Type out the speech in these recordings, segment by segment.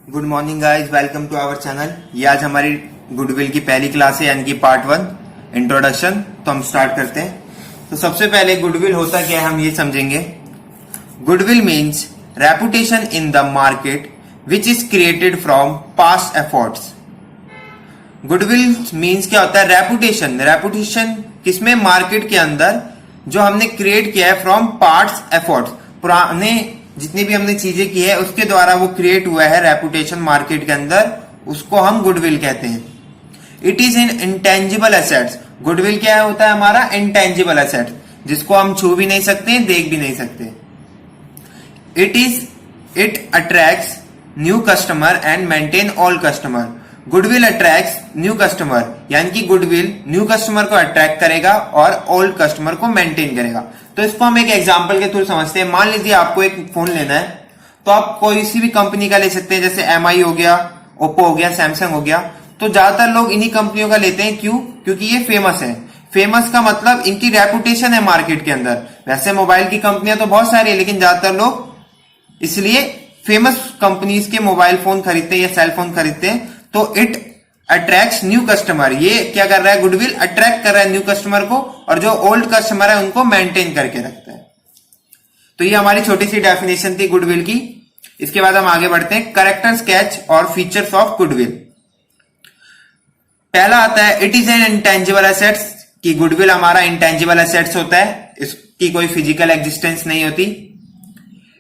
Good morning guys, welcome to our channel. ये आज हमारी गुडविल की पहली क्लास है, यानी कि पार्ट 1 इंट्रोडक्शन। तो हम स्टार्ट करते हैं। तो सबसे पहले गुडविल होता क्या है हम ये समझेंगे। Goodwill means reputation in the market which is created from past efforts. Goodwill means क्या होता है? रेपुटेशन। रेपुटेशन किसमें? मार्केट के अंदर, जो हमने क्रिएट किया है फ्रॉम पास्ट एफर्ट्स। पुराने जितनी भी हमने चीजें की है उसके द्वारा वो क्रिएट हुआ है रेपुटेशन मार्केट के अंदर, उसको हम गुडविल कहते हैं। It is in intangible assets. Goodwill क्या होता है? हमारा इंटेंजिबल एसेट्स, जिसको हम छू भी नहीं सकते, देख भी नहीं सकते। It attracts new customer and maintain all customer. Goodwill attracts new customer, यानी कि गुडविल न्यू कस्टमर को अट्रैक्ट करेगा और ओल्ड कस्टमर को मेंटेन करेगा। तो इसको हम एक एग्जांपल के थ्रू समझते हैं। मान लीजिए आपको एक फोन लेना है, तो आप कोई सी भी कंपनी का ले सकते हैं, जैसे MI हो गया, ओप्पो हो गया, सैमसंग हो गया। तो ज्यादातर लोग इन्हीं कंपनियों का लेते हैं। क्यों? क्योंकि ये फेमस है। फेमस का मतलब इनकी रेपुटेशन है मार्केट के अंदर। वैसे मोबाइल की कंपनियां तो बहुत सारी है, लेकिन ज्यादातर लोग इसलिए फेमस कंपनीज के मोबाइल फोन खरीदते हैं या सेल फोन खरीदते हैं। तो इट अट्रैक्ट्स न्यू कस्टमर। ये क्या कर रहा है? गुडविल अट्रैक्ट कर रहा है न्यू कस्टमर को, और जो ओल्ड कस्टमर है उनको मेंटेन करके रखता है। तो ये हमारी छोटी सी डेफिनेशन थी गुडविल की। इसके बाद हम आगे बढ़ते हैं। कैरेक्टर स्केच और फीचर्स ऑफ गुडविल। पहला आता है it is an intangible assets, कि गुडविल हमारा इंटेंजिबल एसेट्स होता है, इसकी कोई फिजिकल एग्जिस्टेंस नहीं होती।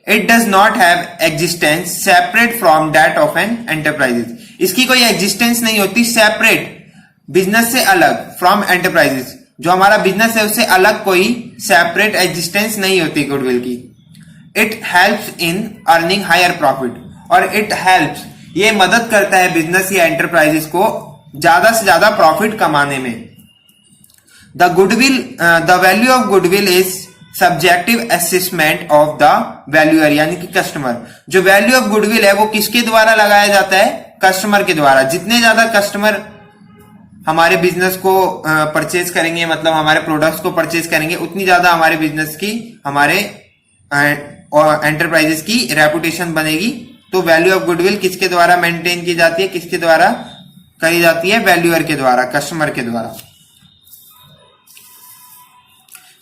It does not have existence separate from that of an enterprises. इसकी कोई एग्जिस्टेंस नहीं होती सेपरेट, बिजनेस से अलग, फ्रॉम एंटरप्राइजेस। जो हमारा बिजनेस है उससे अलग कोई सेपरेट एग्जिस्टेंस नहीं होती गुडविल की। It helps in earning higher profit, और इट हेल्प्स, ये मदद करता है बिजनेस या एंटरप्राइजेस को ज्यादा से ज्यादा प्रॉफिट कमाने में। The value of goodwill is subjective assessment of the valuer, यानी कि कस्टमर। जो वैल्यू ऑफ गुडविल है वो किसके द्वारा लगाया जाता है? कस्टमर के द्वारा। जितने ज्यादा कस्टमर हमारे बिजनेस को परचेज करेंगे, मतलब हमारे प्रोडक्ट्स को परचेज करेंगे, उतनी ज्यादा हमारे बिजनेस की, हमारे एंटरप्राइजेस की रेपुटेशन बनेगी। तो वैल्यू ऑफ गुडविल किसके द्वारा मेंटेन की जाती है? किसके द्वारा करी जाती है? वैल्यूअर के द्वारा, कस्टमर के द्वारा।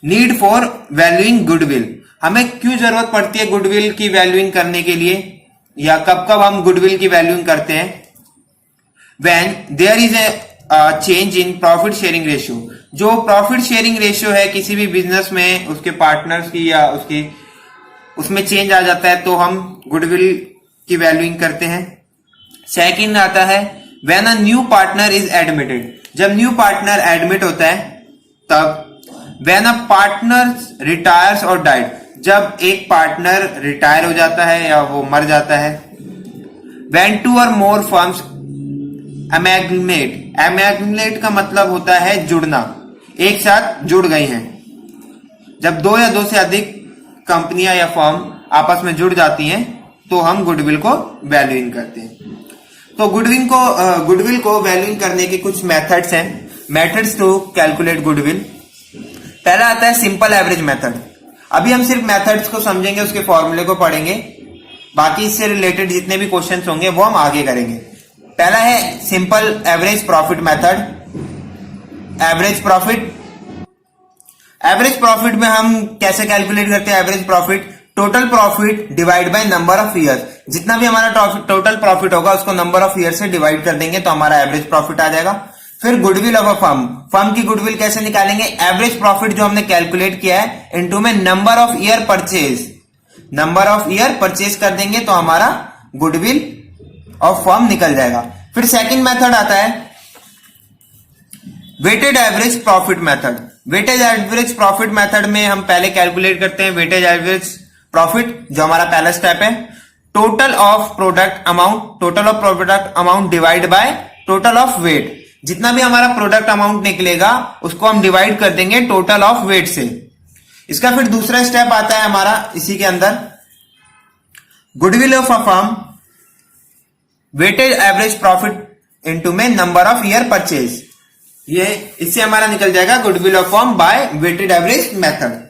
Need for valuing goodwill. हमें क्यों जरूरत पड़ती है गुडविल की वैल्यूइंग करने के लिए, या कब कब हम गुडविल की वैल्यूइंग करते हैं? When there is a change in profit sharing ratio. जो प्रॉफिट शेयरिंग रेशियो है किसी भी बिजनेस में, उसके पार्टनर्स की या उसमें चेंज आ जाता है, तो हम गुडविल की वैल्यूइंग करते हैं। सेकंड आता है when a new partner is admitted. जब न्यू पार्टनर एडमिट होता है तब। व्हेन अ पार्टनर रिटायर्स और डाइड। जब एक पार्टनर रिटायर हो जाता है या वो मर जाता है। व्हेन टू और मोर फर्म्स अमेगमेट। अमेगमेट का मतलब होता है जुड़ना, एक साथ जुड़ गई हैं। जब दो या दो से अधिक कंपनियां या फर्म आपस में जुड़ जाती हैं तो हम गुडविल को वैल्यूइंग करते हैं। तो गुडविल को वैल्यूइंग करने के कुछ मेथड्स हैं। Methods to calculate goodwill. पहला आता है सिंपल एवरेज मेथड। अभी हम सिर्फ मेथड्स को समझेंगे, उसके फॉर्मूले को पढ़ेंगे। बाकी इससे रिलेटेड जितने भी क्वेश्चंस होंगे वो हम आगे करेंगे। पहला है simple average profit method. Average profit में हम कैसे कैलकुलेट करते हैं? Average profit total profit divide by number of years. जितना भी हमारा टोटल प्रॉफिट होगा उसको नंबर ऑफ ईयर से डिवाइड कर देंगे तो हमारा एवरेज प्रॉफिट आ जाएगा। फिर गुडविल ऑफ अ फर्म की गुडविल कैसे निकालेंगे? एवरेज प्रॉफिट जो हमने कैलकुलेट किया है इनटू में नंबर ऑफ ईयर परचेज कर देंगे तो हमारा गुडविल ऑफ फर्म निकल जाएगा। फिर सेकंड मेथड आता है weighted average profit method. Weightage average profit method में हम पहले कैलकुलेट करते हैं वेटेज एवरेज प्रॉफिट, जो हमारा पहला स्टेप है। Total of product amount divide by total of weight. जितना भी हमारा प्रोडक्ट अमाउंट निकलेगा उसको हम डिवाइड कर देंगे टोटल ऑफ वेट से। इसका फिर दूसरा स्टेप आता है हमारा इसी के अंदर, goodwill of a firm weighted average profit into में नंबर ऑफ ईयर परचेज। ये इससे हमारा निकल जाएगा goodwill of firm by weighted average method.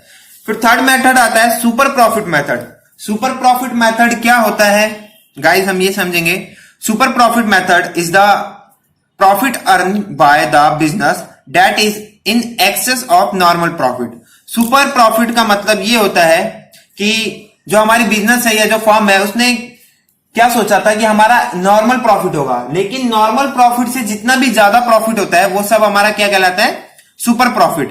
फिर थर्ड मेथड आता है super profit method. Super profit method क्या होता है गाइस, हम ये समझेंगे। Super profit method is the profit earn by the business that is in excess of normal profit. Super profit का मतलब ये होता है कि जो हमारी बिजनेस है या जो फर्म है उसने क्या सोचा था कि हमारा नॉर्मल प्रॉफिट होगा, लेकिन नॉर्मल प्रॉफिट से जितना भी ज्यादा प्रॉफिट होता है वो सब हमारा क्या कहलाता है, सुपर प्रॉफिट।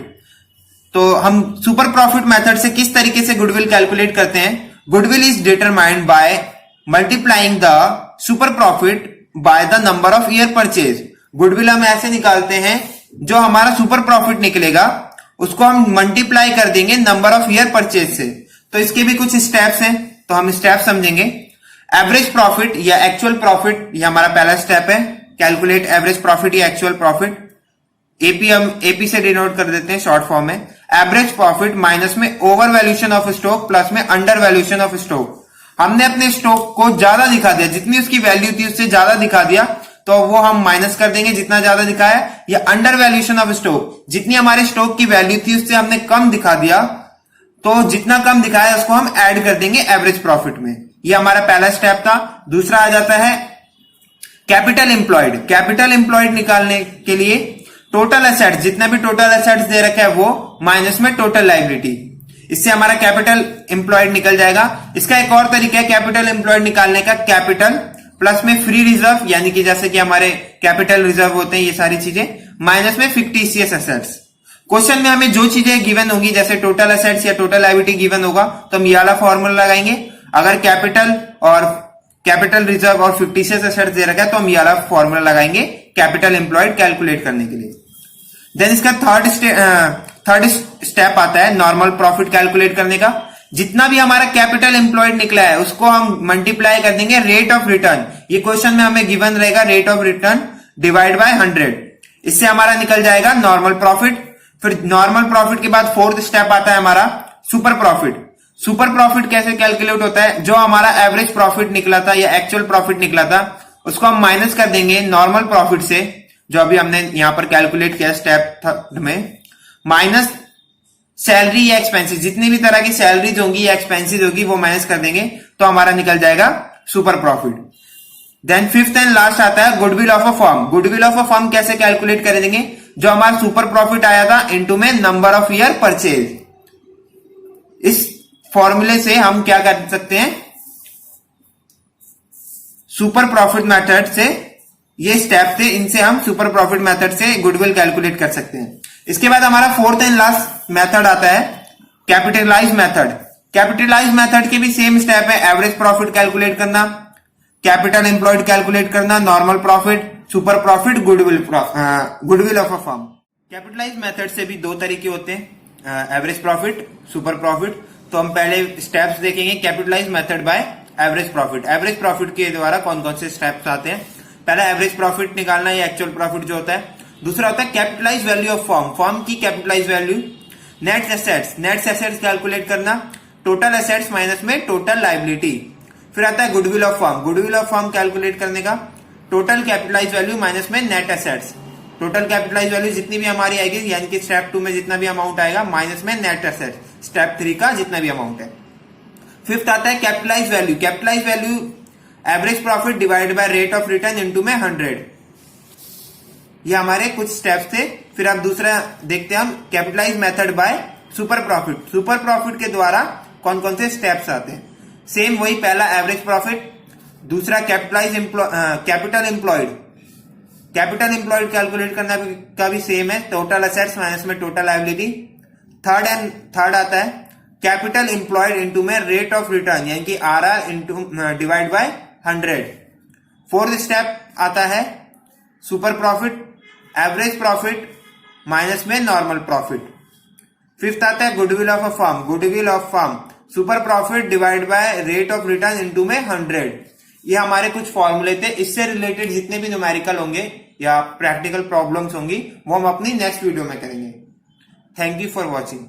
तो हम सुपर प्रॉफिट मेथड से किस तरीके से गुडविल कैलकुलेट करते हैं? Goodwill is determined by multiplying the super profit by the number of year purchase. Goodwill हम ऐसे निकालते हैं, जो हमारा सुपर प्रॉफिट निकलेगा उसको हम मल्टीप्लाई कर देंगे नंबर ऑफ ईयर परचेज से। तो इसके भी कुछ स्टेप्स हैं, तो हम स्टेप समझेंगे। एवरेज प्रॉफिट या एक्चुअल प्रॉफिट, ये हमारा पहला स्टेप है, कैलकुलेट एवरेज प्रॉफिट या एक्चुअल प्रॉफिट। एपी हम एपी से डिनोट कर देते हैं शॉर्ट फॉर्म में। एवरेज प्रॉफिट माइनस में over valuation of stock plus में अंडर वैल्यूएशन ऑफ स्टॉक। हमने अपने स्टॉक को ज्यादा दिखा दिया, जितनी उसकी वैल्यू थी उससे ज्यादा दिखा दिया, तो वो हम माइनस कर देंगे जितना ज्यादा दिखाया। या अंडर वैल्यूएशन ऑफ स्टॉक, जितनी हमारे स्टॉक की वैल्यू थी उससे हमने कम दिखा दिया, तो जितना कम दिखाया उसको हम ऐड कर देंगे एवरेज प्रॉफिट में। ये हमारा पहला स्टेप था। दूसरा आ जाता है कैपिटल एम्प्लॉयड। कैपिटल एम्प्लॉयड निकालने के लिए टोटल एसेट्स, जितना भी टोटल एसेट्स दे रखा है वो माइनस में टोटल लायबिलिटी, इससे हमारा कैपिटल एम्प्लॉयड निकल जाएगा। इसका एक और तरीका है कैपिटल एम्प्लॉयड निकालने का, कैपिटल प्लस में फ्री रिजर्व, यानी कि जैसे कि हमारे कैपिटल रिजर्व होते हैं ये सारी चीजें, माइनस में फिक्टिशियस एसेट्स। क्वेश्चन में हमें जो चीजें गिवन होंगी, जैसे टोटल एसेट्स या टोटल लायबिलिटी गिवन होगा, तो हम ये वाला फॉर्मूला लगाएंगे। अगर कैपिटल और कैपिटल रिजर्व और फिक्टिशियस एसेट्स दे रखा है तो हम ये वाला फॉर्मूला लगाएंगे कैपिटल एम्प्लॉयड कैलकुलेट करने के लिए। देन इसका थर्ड स्टेप आता है नॉर्मल प्रॉफिट कैलकुलेट करने का। जितना भी हमारा कैपिटल एम्प्लॉयड निकला है उसको हम मल्टीप्लाई कर देंगे रेट ऑफ रिटर्न। ये क्वेश्चन में हमें गिवन रहेगा rate of return divide by 100, इससे हमारा निकल जाएगा नॉर्मल प्रॉफिट। फिर नॉर्मल प्रॉफिट के बाद फोर्थ स्टेप आता है हमारा सुपर प्रॉफिट। सुपर प्रॉफिट कैसे कैलकुलेट होता है? जो हमारा एवरेज प्रॉफिट निकला था या एक्चुअल प्रॉफिट निकला था उसको हम माइनस कर देंगे नॉर्मल प्रॉफिट से, जो अभी हमने यहां पर कैलकुलेट किया स्टेप थर्ड में, माइनस सैलरी या एक्सपेंसेस, जितनी भी तरह की सैलरीज होंगी या एक्सपेंसेस होगी वो माइनस कर देंगे, तो हमारा निकल जाएगा super profit. Then fifth and last आता है goodwill of a firm. Goodwill of a firm कैसे कैलकुलेट करेंगे? जो हमारा सुपर प्रॉफिट आया था इनटू में नंबर ऑफ ईयर परचेज। इस फॉर्मूले से हम क्या कर सकते हैं, सुपर प्रॉफिट मेथड से, ये स्टेप थे, इनसे हम सुपर प्रॉफिट मेथड से गुडविल कैलकुलेट कर सकते हैं। इसके बाद हमारा फोर्थ एंड लास्ट मेथड आता है कैपिटलाइज मेथड। कैपिटलाइज मेथड के भी सेम स्टेप है, एवरेज प्रॉफिट कैलकुलेट करना, कैपिटल एम्प्लॉयड कैलकुलेट करना, normal profit, super profit, goodwill of a firm. Capitalise method से भी दो तरीके होते हैं, एवरेज प्रॉफिट, सुपर प्रॉफिट। तो हम पहले स्टेप्स देखेंगे capitalise method by average profit. Average profit के द्वारा कौन कौन से स्टेप्स आते हैं? पहला एवरेज प्रॉफिट निकालना या एक्चुअल प्रॉफिट जो होता है। दूसरा होता है capitalise value of firm, firm की capitalize value. Net assets, net assets calculate करना, टोटल एसेट्स माइनस में टोटल लायबिलिटी। फिर आता है goodwill of firm. Goodwill of firm calculate करने का, टोटल कैपिटलाइज वैल्यू माइनस में net assets. Total capitalize value जितनी भी हमारी आएगी, यानी कि स्टेप 2 में जितना भी अमाउंट आएगा माइनस में नेट एसेट्स, स्टेप 3 का जितना भी अमाउंट है। फिफ्थ आता है capitalise value. Capitalise value average profit divide by rate of return into में 100। ये हमारे कुछ स्टेप्स थे। फिर अब दूसरा देखते हैं हम capitalise method by super profit. Super profit के द्वारा कौन कौन से स्टेप्स आते हैं? सेम वही, पहला एवरेज प्रॉफिट, दूसरा capital employed. Capital employed calculate करना का भी सेम है, टोटल एसेट्स माइनस में टोटल लायबिलिटी। थर्ड आता है कैपिटल एम्प्लॉयड इनटू में रेट ऑफ रिटर्न, यानी कि RR into divide by 100। Fourth step आता है super profit, average profit minus में नॉर्मल प्रॉफिट। फिफ्थ आता है goodwill of a firm. Goodwill of firm, super profit divide by rate of return into में 100। ये हमारे कुछ फॉर्मूले थे। इससे रिलेटेड जितने भी न्यूमेरिकल होंगे या प्रैक्टिकल प्रॉब्लम्स होंगी वो हम अपनी नेक्स्ट वीडियो में करेंगे। Thank you for watching.